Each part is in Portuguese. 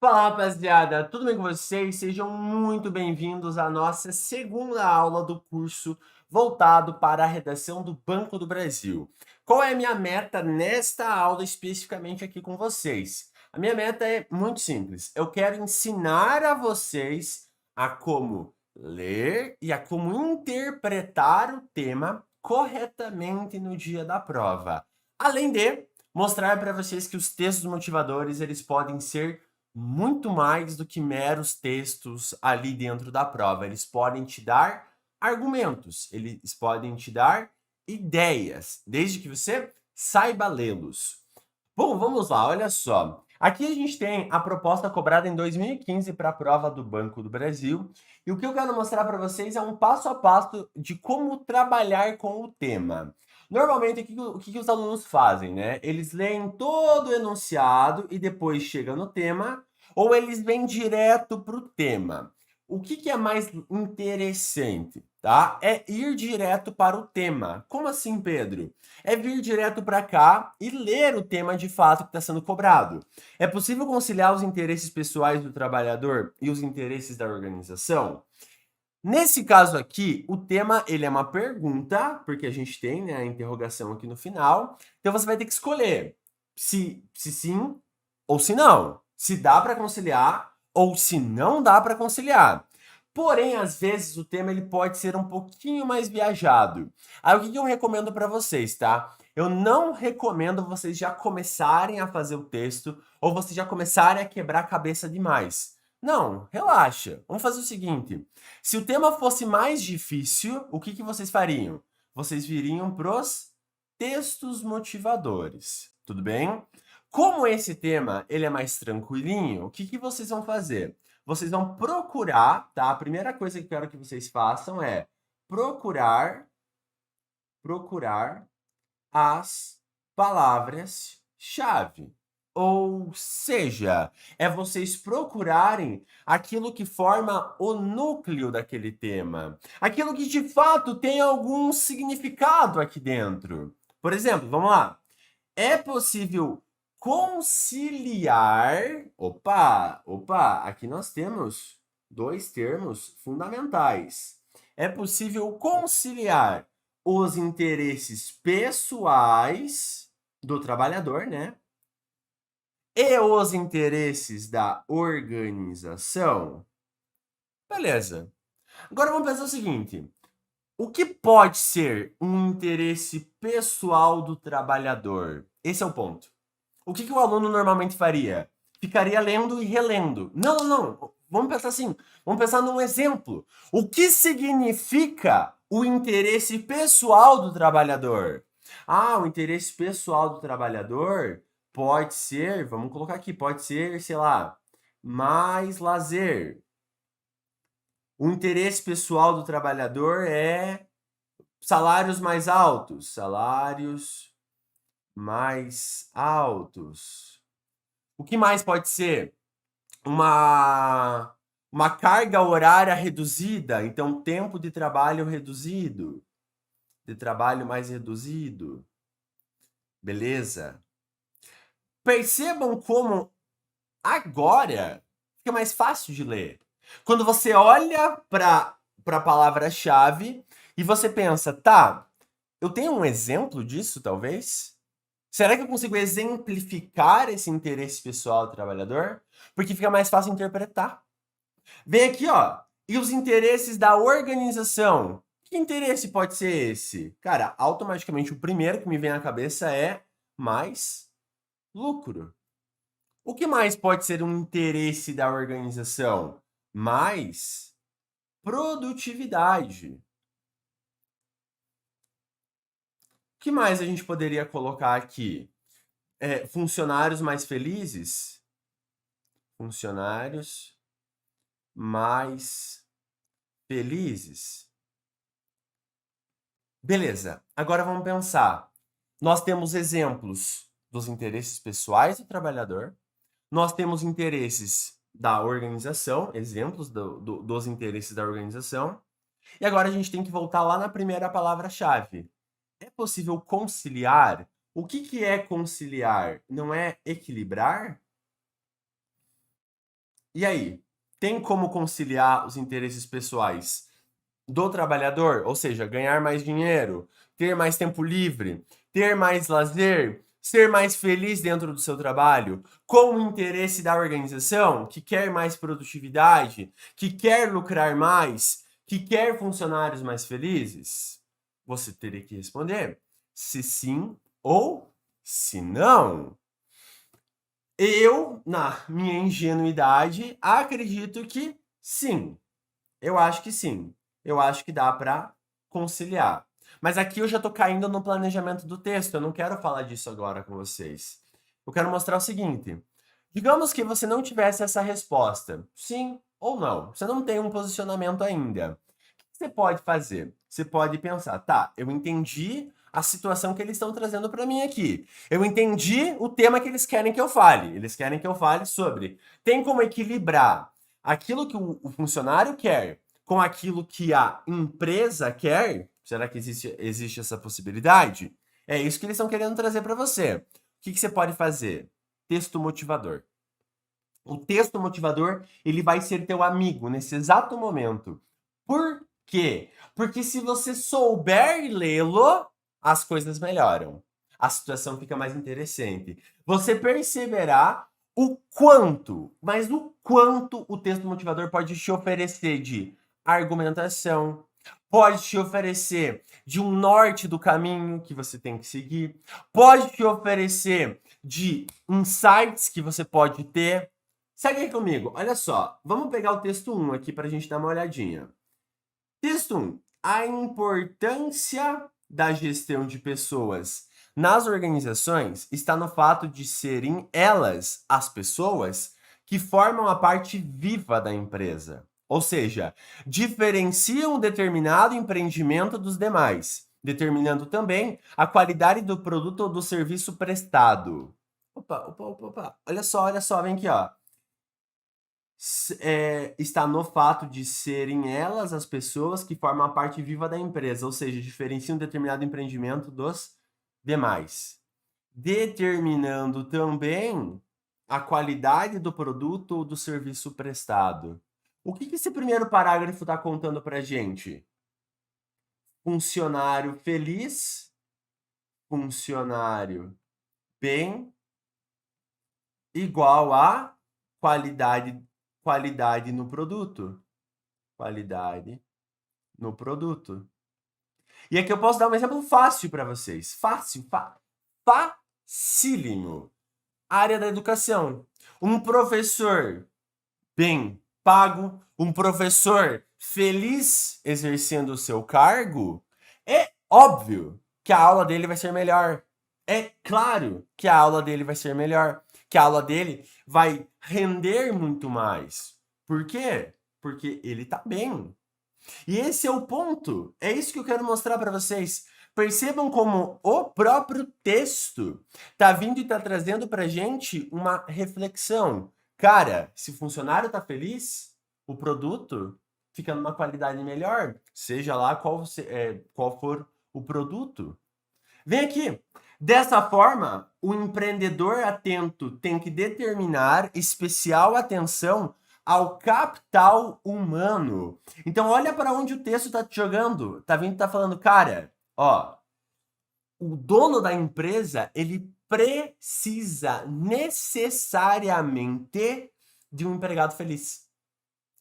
Fala, rapaziada, tudo bem com vocês? Sejam muito bem-vindos à nossa segunda aula do curso voltado para a redação do Banco do Brasil. Qual é a minha meta nesta aula especificamente aqui com vocês? A minha meta é muito simples. Eu quero ensinar a vocês a como ler e a como interpretar o tema corretamente no dia da prova. Além de mostrar para vocês que os textos motivadores eles podem ser muito mais do que meros textos ali dentro da prova. Eles podem te dar argumentos, eles podem te dar ideias, desde que você saiba lê-los. Bom, vamos lá, olha só. Aqui a gente tem a proposta cobrada em 2015 para a prova do Banco do Brasil. E o que eu quero mostrar para vocês é um passo a passo de como trabalhar com o tema. Normalmente, o que os alunos fazem, né? Eles leem todo o enunciado e depois chegam no tema, ou eles vêm direto para o tema. O que é mais interessante, tá? É ir direto para o tema. Como assim, Pedro? É vir direto para cá e ler o tema de fato que está sendo cobrado. É possível conciliar os interesses pessoais do trabalhador e os interesses da organização? Nesse caso aqui, o tema ele é uma pergunta, porque a gente tem, né, a interrogação aqui no final. Então você vai ter que escolher se sim ou se não. Se dá para conciliar ou se não dá para conciliar. Porém, às vezes o tema ele pode ser um pouquinho mais viajado. Aí o que eu recomendo para vocês, tá? Eu não recomendo vocês já começarem a fazer o texto ou vocês já começarem a quebrar a cabeça demais. Não, relaxa. Vamos fazer o seguinte. Se o tema fosse mais difícil, o que vocês fariam? Vocês viriam pros textos motivadores, tudo bem? Como esse tema ele é mais tranquilinho, o que vocês vão fazer? Vocês vão procurar, tá? A primeira coisa que eu quero que vocês façam é procurar as palavras-chave. Ou seja, é vocês procurarem aquilo que forma o núcleo daquele tema, aquilo que de fato tem algum significado aqui dentro. Por exemplo, vamos lá. É possível conciliar. Opa, aqui nós temos dois termos fundamentais. É possível conciliar os interesses pessoais do trabalhador, né? E os interesses da organização. Beleza. Agora vamos pensar o seguinte: o que pode ser um interesse pessoal do trabalhador? Esse é o ponto. O que o aluno normalmente faria? Ficaria lendo e relendo. Não. Vamos pensar assim. Vamos pensar num exemplo. O que significa o interesse pessoal do trabalhador? Ah, o interesse pessoal do trabalhador pode ser, vamos colocar aqui, pode ser, sei lá, mais lazer. O interesse pessoal do trabalhador é salários mais altos. Salários mais altos. O que mais pode ser? Uma carga horária reduzida, então tempo de trabalho reduzido, de trabalho mais reduzido. Beleza? Percebam como agora fica mais fácil de ler. Quando você olha para a palavra-chave e você pensa, tá, eu tenho um exemplo disso, talvez? Será que eu consigo exemplificar esse interesse pessoal do trabalhador? Porque fica mais fácil interpretar. Vem aqui, ó. E os interesses da organização? Que interesse pode ser esse? Cara, automaticamente o primeiro que me vem à cabeça é mais lucro. O que mais pode ser um interesse da organização? Mais produtividade. O que mais a gente poderia colocar aqui? Funcionários mais felizes? Funcionários mais felizes. Beleza, agora vamos pensar. Nós temos exemplos dos interesses pessoais do trabalhador, nós temos interesses da organização, exemplos dos interesses da organização, e agora a gente tem que voltar lá na primeira palavra-chave. É possível conciliar? O que é conciliar? Não é equilibrar? E aí? Tem como conciliar os interesses pessoais do trabalhador? Ou seja, ganhar mais dinheiro, ter mais tempo livre, ter mais lazer, ser mais feliz dentro do seu trabalho, com o interesse da organização, que quer mais produtividade, que quer lucrar mais, que quer funcionários mais felizes? Você teria que responder se sim ou se não. Eu, na minha ingenuidade, acredito que sim. Eu acho que sim. Eu acho que dá para conciliar. Mas aqui eu já estou caindo no planejamento do texto. Eu não quero falar disso agora com vocês. Eu quero mostrar o seguinte. Digamos que você não tivesse essa resposta, sim ou não. Você não tem um posicionamento ainda. O que você pode fazer? Você pode pensar, tá, eu entendi a situação que eles estão trazendo para mim aqui. Eu entendi o tema que eles querem que eu fale. Eles querem que eu fale sobre. Tem como equilibrar aquilo que o funcionário quer com aquilo que a empresa quer? Será que existe essa possibilidade? É isso que eles estão querendo trazer para você. O que você pode fazer? Texto motivador. O texto motivador, ele vai ser teu amigo nesse exato momento. Por quê? Porque se você souber lê-lo, as coisas melhoram. A situação fica mais interessante. Você perceberá o quanto, mas o quanto o texto motivador pode te oferecer de argumentação, pode te oferecer de um norte do caminho que você tem que seguir, pode te oferecer de insights que você pode ter. Segue aí comigo, olha só. Vamos pegar o texto 1 aqui para a gente dar uma olhadinha. Texto 1. A importância da gestão de pessoas nas organizações está no fato de serem elas, as pessoas, que formam a parte viva da empresa. Ou seja, diferenciam um determinado empreendimento dos demais, determinando também a qualidade do produto ou do serviço prestado. Opa. Olha só, vem aqui, ó. Está no fato de serem elas as pessoas que formam a parte viva da empresa, ou seja, diferenciam um determinado empreendimento dos demais, determinando também a qualidade do produto ou do serviço prestado. O que esse primeiro parágrafo está contando para gente? Funcionário feliz, funcionário bem, igual a qualidade no produto. Qualidade no produto. E aqui eu posso dar um exemplo fácil para vocês. Facílimo. Área da educação. Um professor bem pago, um professor feliz exercendo o seu cargo, é óbvio que a aula dele vai ser melhor. É claro que a aula dele vai ser melhor, que a aula dele vai render muito mais. Por quê? Porque ele tá bem. E esse é o ponto. É isso que eu quero mostrar para vocês. Percebam como o próprio texto tá vindo e tá trazendo pra gente uma reflexão. Cara, se o funcionário tá feliz, o produto fica numa qualidade melhor, seja lá qual for o produto. Vem aqui. Dessa forma, o empreendedor atento tem que determinar especial atenção ao capital humano. Então, olha para onde o texto está te jogando. Tá vindo, tá falando, cara, ó, o dono da empresa, ele precisa necessariamente de um empregado feliz.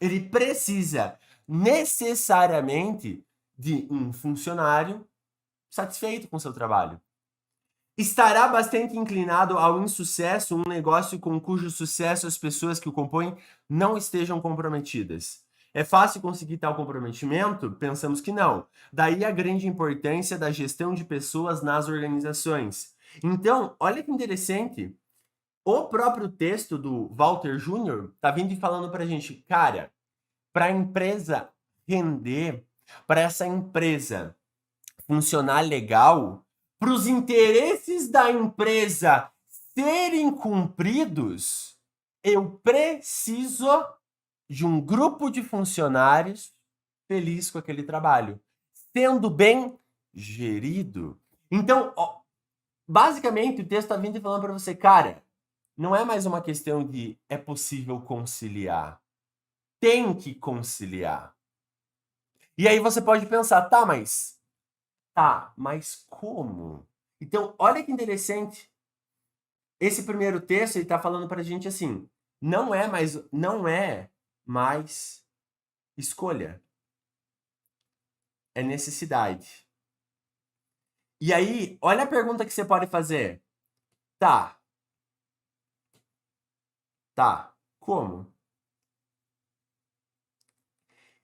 Ele precisa necessariamente de um funcionário satisfeito com o seu trabalho. Estará bastante inclinado ao insucesso um negócio com cujo sucesso as pessoas que o compõem não estejam comprometidas. É fácil conseguir tal comprometimento? Pensamos que não. Daí a grande importância da gestão de pessoas nas organizações. Então, olha que interessante. O próprio texto do Walter Júnior tá vindo e falando pra gente, cara, para a empresa render, para essa empresa funcionar legal, para os interesses da empresa serem cumpridos, eu preciso de um grupo de funcionários feliz com aquele trabalho, sendo bem gerido. Então, ó, basicamente, o texto está vindo e falando para você, cara, não é mais uma questão de é possível conciliar. Tem que conciliar. E aí você pode pensar, mas como? Então, olha que interessante. Esse primeiro texto ele está falando para a gente assim, não é mais escolha, é necessidade. E aí, olha a pergunta que você pode fazer. Tá, como?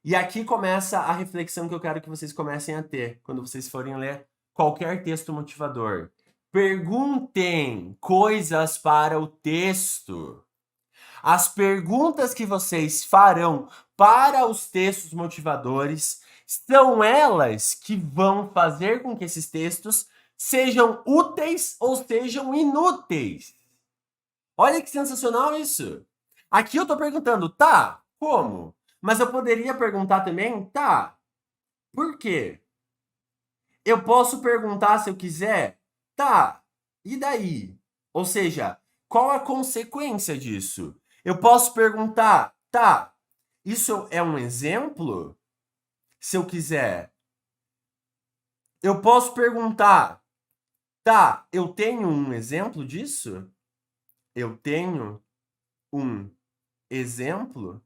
E aqui começa a reflexão que eu quero que vocês comecem a ter quando vocês forem ler qualquer texto motivador. Perguntem coisas para o texto. As perguntas que vocês farão para os textos motivadores são elas que vão fazer com que esses textos sejam úteis ou sejam inúteis. Olha que sensacional isso. Aqui eu tô perguntando, como? Mas eu poderia perguntar também, por quê? Eu posso perguntar se eu quiser, e daí? Ou seja, qual a consequência disso? Eu posso perguntar, isso é um exemplo? Se eu quiser. Eu posso perguntar, eu tenho um exemplo disso? Eu tenho um exemplo?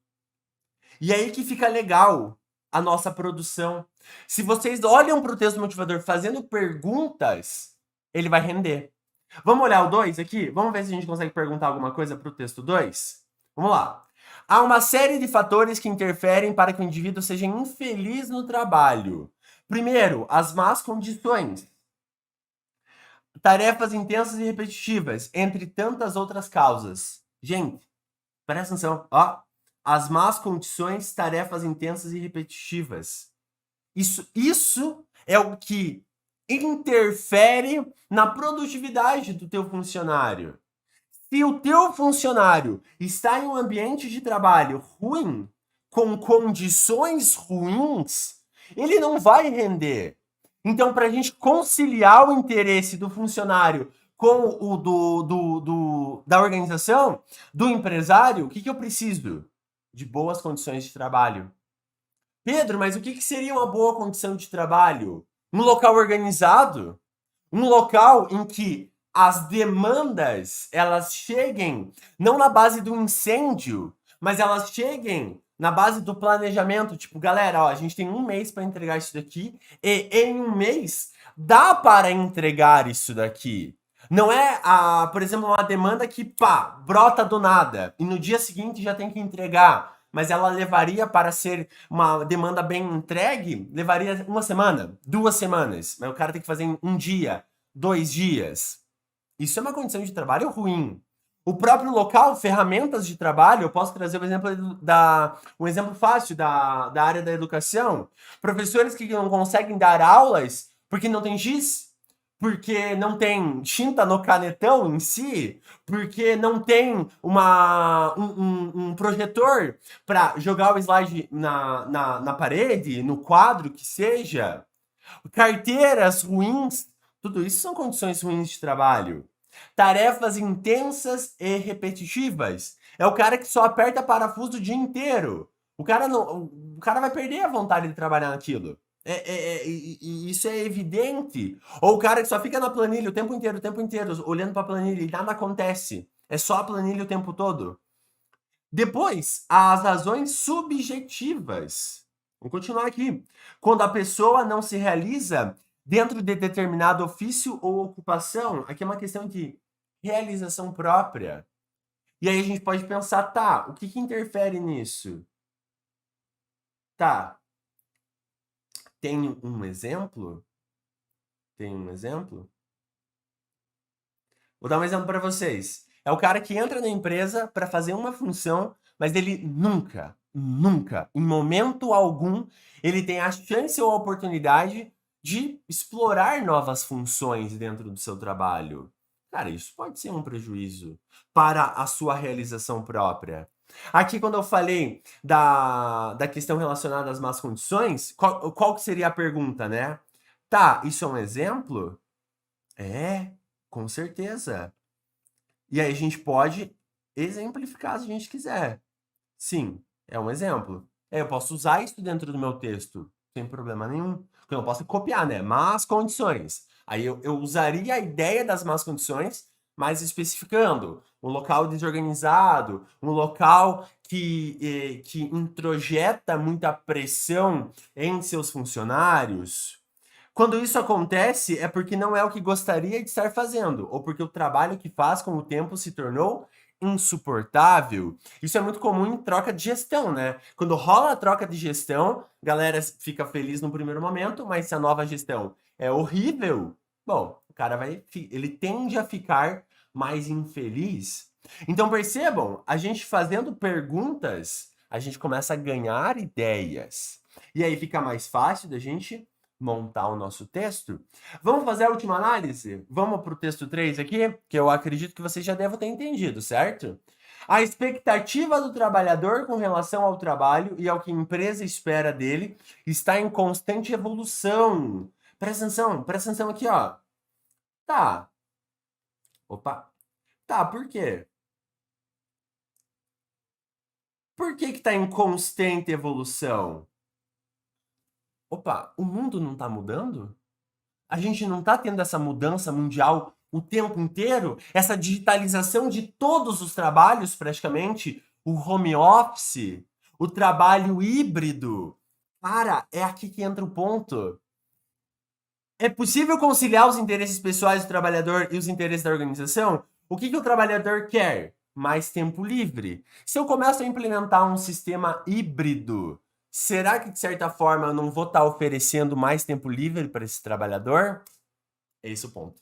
E aí que fica legal a nossa produção. Se vocês olham para o texto motivador fazendo perguntas, ele vai render. Vamos olhar o 2 aqui? Vamos ver se a gente consegue perguntar alguma coisa para o texto 2? Vamos lá. Há uma série de fatores que interferem para que o indivíduo seja infeliz no trabalho. Primeiro, as más condições. Tarefas intensas e repetitivas, entre tantas outras causas. Gente, presta atenção, ó. As más condições, tarefas intensas e repetitivas. Isso é o que interfere na produtividade do teu funcionário. Se o teu funcionário está em um ambiente de trabalho ruim, com condições ruins, ele não vai render. Então, para a gente conciliar o interesse do funcionário com o da organização, do empresário, o que eu preciso? De boas condições de trabalho. Pedro, mas o que seria uma boa condição de trabalho? Um local organizado? Um local em que as demandas elas cheguem não na base do incêndio, mas elas cheguem na base do planejamento. Tipo, galera, ó, a gente tem um mês para entregar isso daqui e em um mês dá para entregar isso daqui. Não é, por exemplo, uma demanda que, brota do nada e no dia seguinte já tem que entregar. Mas ela levaria para ser uma demanda bem entregue, levaria uma semana, 2 semanas. Mas o cara tem que fazer em um dia, 2 dias. Isso é uma condição de trabalho ruim. O próprio local, ferramentas de trabalho, eu posso trazer um exemplo fácil da área da educação. Professores que não conseguem dar aulas porque não tem giz, porque não tem tinta no canetão em si, porque não tem um projetor para jogar o slide na parede, no quadro que seja, carteiras ruins, tudo isso são condições ruins de trabalho. Tarefas intensas e repetitivas. É o cara que só aperta parafuso o dia inteiro. O cara vai perder a vontade de trabalhar naquilo. Isso é evidente. Ou o cara que só fica na planilha o tempo inteiro, olhando para a planilha e nada acontece. É só a planilha o tempo todo. Depois, as razões subjetivas. Vamos continuar aqui. Quando a pessoa não se realiza dentro de determinado ofício ou ocupação, aqui é uma questão de realização própria. E aí a gente pode pensar, o que interfere nisso? Tem um exemplo? Vou dar um exemplo para vocês. É o cara que entra na empresa para fazer uma função, mas ele nunca, em momento algum, ele tem a chance ou a oportunidade de explorar novas funções dentro do seu trabalho. Cara, isso pode ser um prejuízo para a sua realização própria. Aqui, quando eu falei da questão relacionada às más condições, qual que seria a pergunta, né? Isso é um exemplo? É, com certeza. E aí a gente pode exemplificar se a gente quiser. Sim, é um exemplo. Eu posso usar isso dentro do meu texto, sem problema nenhum. Porque eu não posso copiar, né? Más condições. Aí eu usaria a ideia das más condições, mas especificando. Um local desorganizado, um local que introjeta muita pressão em seus funcionários. Quando isso acontece, é porque não é o que gostaria de estar fazendo, ou porque o trabalho que faz com o tempo se tornou insuportável. Isso é muito comum em troca de gestão, né? Quando rola a troca de gestão, a galera fica feliz no primeiro momento, mas se a nova gestão é horrível, bom, o cara ele tende a ficar mais infeliz. Então percebam, a gente fazendo perguntas, a gente começa a ganhar ideias. E aí fica mais fácil da gente montar o nosso texto. Vamos fazer a última análise? Vamos para o texto 3 aqui, que eu acredito que vocês já devem ter entendido, certo? A expectativa do trabalhador com relação ao trabalho e ao que a empresa espera dele está em constante evolução. Presta atenção aqui, ó. Tá. Opa. Tá, por quê? Por que que tá em constante evolução? Opa, o mundo não tá mudando? A gente não está tendo essa mudança mundial o tempo inteiro, essa digitalização de todos os trabalhos, praticamente, o home office, o trabalho híbrido. Cara, é aqui que entra o ponto. É possível conciliar os interesses pessoais do trabalhador e os interesses da organização? O que o trabalhador quer? Mais tempo livre. Se eu começo a implementar um sistema híbrido, será que, de certa forma, eu não vou estar oferecendo mais tempo livre para esse trabalhador? É esse o ponto.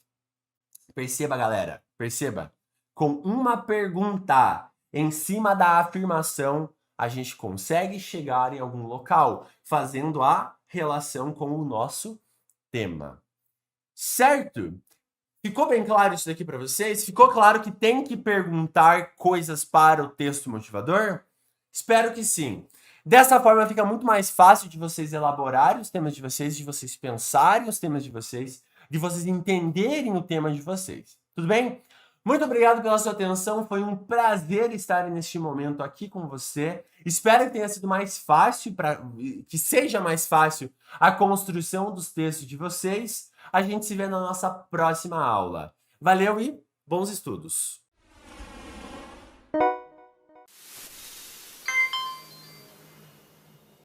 Perceba, galera, perceba. Com uma pergunta em cima da afirmação, a gente consegue chegar em algum local, fazendo a relação com o nosso tema. Certo? Ficou bem claro isso daqui para vocês? Ficou claro que tem que perguntar coisas para o texto motivador? Espero que sim. Dessa forma fica muito mais fácil de vocês elaborarem os temas de vocês pensarem os temas de vocês entenderem o tema de vocês. Tudo bem? Muito obrigado pela sua atenção, foi um prazer estar neste momento aqui com você. Espero que tenha sido mais fácil, que seja mais fácil a construção dos textos de vocês. A gente se vê na nossa próxima aula. Valeu e bons estudos!